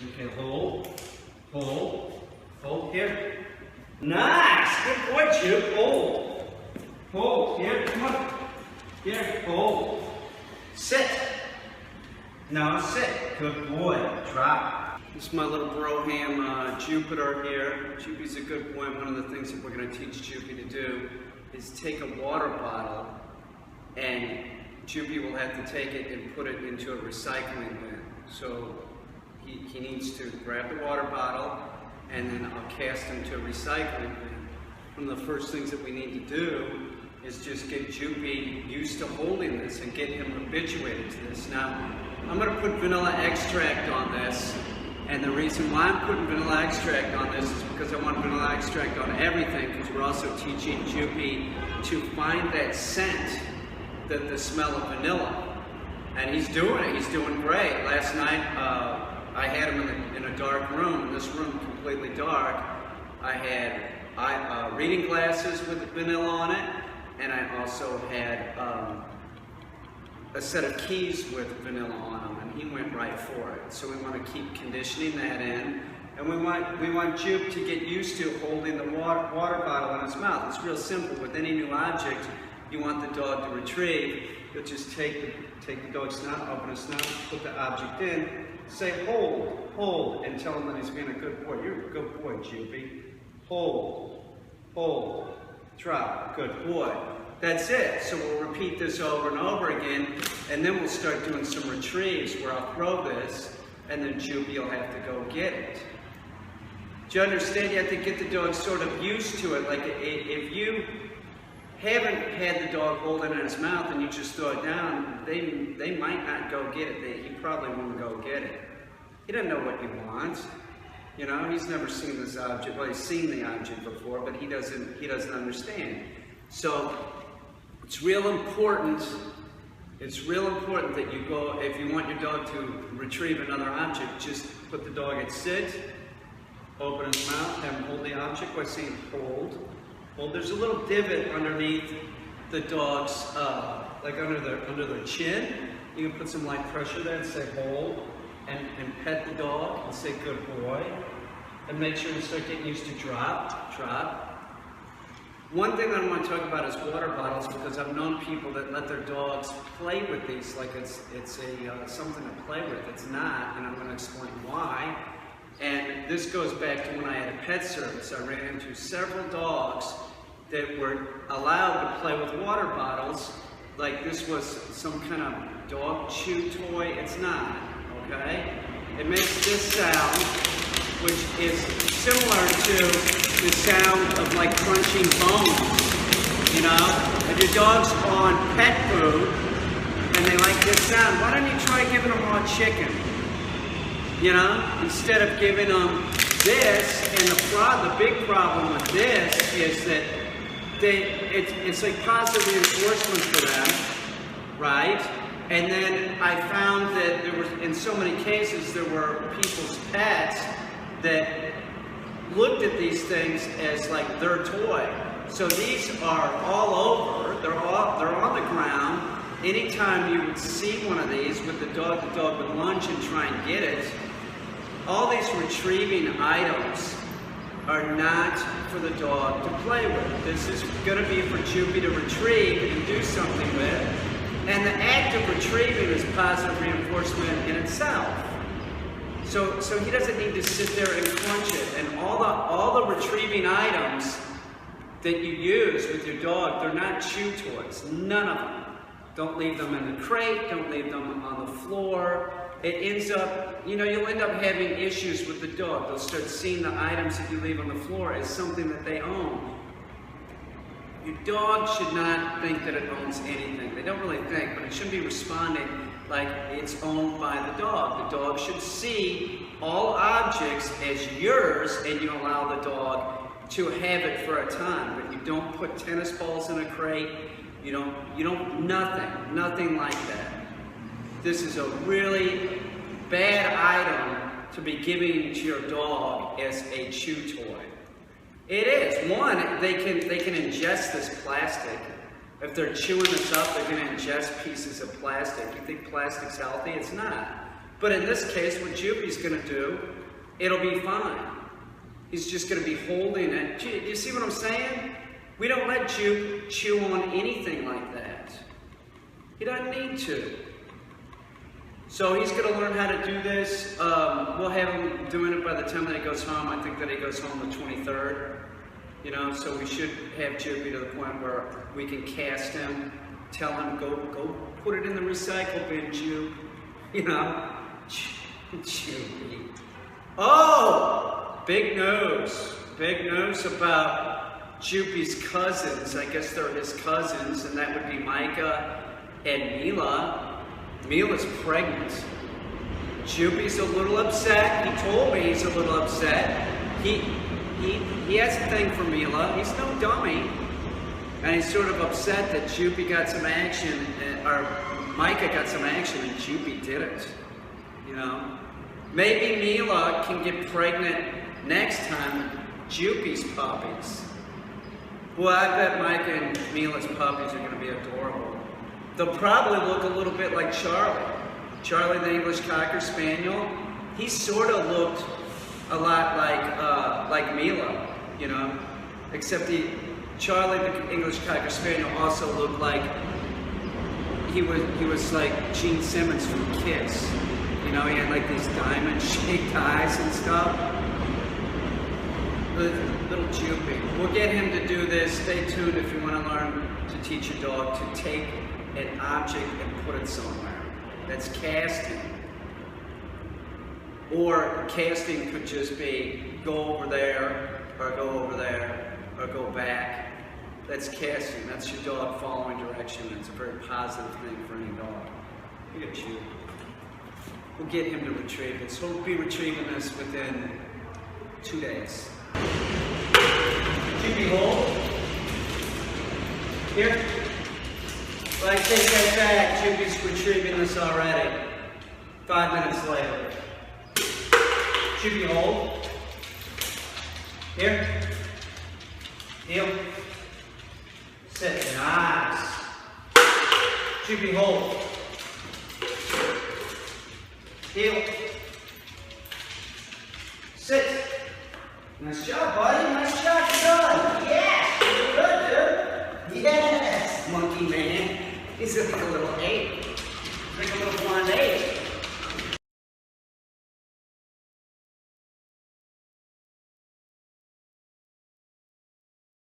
Okay, hold, hold here. Nice, good boy, Juke. Hold, here, come on. Here, hold. Sit. Now sit, good boy, drop. This is my little broham Jupiter here. Jupy's a good boy. One of the things that we're going to teach Jupy to do is take a water bottle, and Jupy will have to take it and put it into a recycling bin. So he needs to grab the water bottle, and then I'll cast him to a recycling bin. One of the first things that we need to do is just get Jupy used to holding this and get him habituated to this. Now, I'm going to put vanilla extract on this, and the reason why I'm putting vanilla extract on this is because I want vanilla extract on everything, because we're also teaching Jupy to find that scent, the smell of vanilla. And he's doing it. He's doing great. Last night, I had him in a dark room, in this room completely dark. I had reading glasses with vanilla on it, and I also had a set of keys with vanilla on them, and he went right for it. So we want to keep conditioning that in, and we want Jupe to get used to holding the water bottle in his mouth. It's real simple. With any new object you want the dog to retrieve, you'll just take the dog's snout, open his snout, put the object in, say hold, and tell him that he's being a good boy. You're a good boy, Jupy. Hold, drop, good boy. That's it. So we'll repeat this over and over again, and then we'll start doing some retrieves where I'll throw this, and then Jupy will have to go get it. Do you understand? You have to get the dog sort of used to it. Like if you haven't had the dog hold it in his mouth and you just throw it down, they might not go get it. He probably won't go get it. He doesn't know what he wants. You know, he's never seen this object. Well, he's seen the object before, but he doesn't understand. So it's real important that you go, if you want your dog to retrieve another object, just put the dog at sit, open his mouth, have him hold the object by saying hold. Hold. There's a little divot underneath the dog's, like under their chin. You can put some light pressure there and say hold, and pet the dog and say good boy. And make sure you start getting used to drop. One thing that I want to talk about is water bottles, because I've known people that let their dogs play with these like it's something to play with. It's not, and I'm going to explain why. And this goes back to when I had a pet service. I ran into several dogs that were allowed to play with water bottles like this was some kind of dog chew toy. It's not, okay? It makes this sound, which is similar to the sound of like crunching bones, you know? If your dog's on pet food and they like this sound, why don't you try giving them raw chicken? You know, instead of giving them this, and the big problem with this is that it's like positive reinforcement for them, right? And then I found that there was, in so many cases, there were people's pets that looked at these things as like their toy. So these are all over, they're on the ground. Anytime you would see one of these with the dog would lunge and try and get it. All these retrieving items are not for the dog to play with. This is going to be for Jupy to retrieve and do something with. And the act of retrieving is positive reinforcement in itself. So he doesn't need to sit there and crunch it. And all the retrieving items that you use with your dog, they're not chew toys. None of them. Don't leave them in the crate. Don't leave them on the floor. It ends up, you know, you'll end up having issues with the dog. They'll start seeing the items that you leave on the floor as something that they own. Your dog should not think that it owns anything. They don't really think, but it shouldn't be responding like it's owned by the dog. The dog should see all objects as yours, and you allow the dog to have it for a time. But you don't put tennis balls in a crate. You don't, nothing like that. This is a really bad item to be giving to your dog as a chew toy. It is. One, they can ingest this plastic. If they're chewing this up, they're going to ingest pieces of plastic. You think plastic's healthy? It's not. But in this case, what Joopy's going to do, it'll be fine. He's just going to be holding it. You see what I'm saying? We don't let Joop chew on anything like that. He doesn't need to. So he's going to learn how to do this. We'll have him doing it by the time that he goes home. I think that he goes home the 23rd. You know, so we should have Joopy to the point where we can cast him, tell him, go put it in the recycle bin, Joop. You know? Joopy. Oh! Big news. Big news about Joopy's cousins. I guess they're his cousins, and that would be Micah and Mila. Mila's pregnant. Joopy's a little upset. He told me he's a little upset. He has a thing for Mila. He's no dummy. And he's sort of upset that Joopy got some action, or Micah got some action and Joopy didn't. You know? Maybe Mila can get pregnant next time with Joopy's puppies. Well, I bet Micah and Mila's puppies are going to be adorable. They'll probably look a little bit like Charlie. Charlie the English Cocker Spaniel, he sort of looked a lot like Mila, you know? Except Charlie the English Cocker Spaniel also looked like he was like Gene Simmons from Kiss. You know, he had like these diamond-shaped eyes and stuff. Little Joopy. We'll get him to do this. Stay tuned if you want to learn to teach your dog to take an object and put it somewhere. That's casting. Or casting could just be go over there, or go over there, or go back. That's casting. That's your dog following direction. It's a very positive thing for any dog. Look at you. We'll get him to retrieve it. So we'll be retrieving this within 2 days. Joopy, hold. Here. Well, I take that back. Joopy's retrieving this already. 5 minutes later. Joopy, hold. Here. Heel. Sit. Nice. Joopy, hold. Heel. Sit. Nice job, buddy. Nice job. You're done. Yeah. You're good, dude. Yes. Monkey man. He's like a little ape. Like a little blonde ape.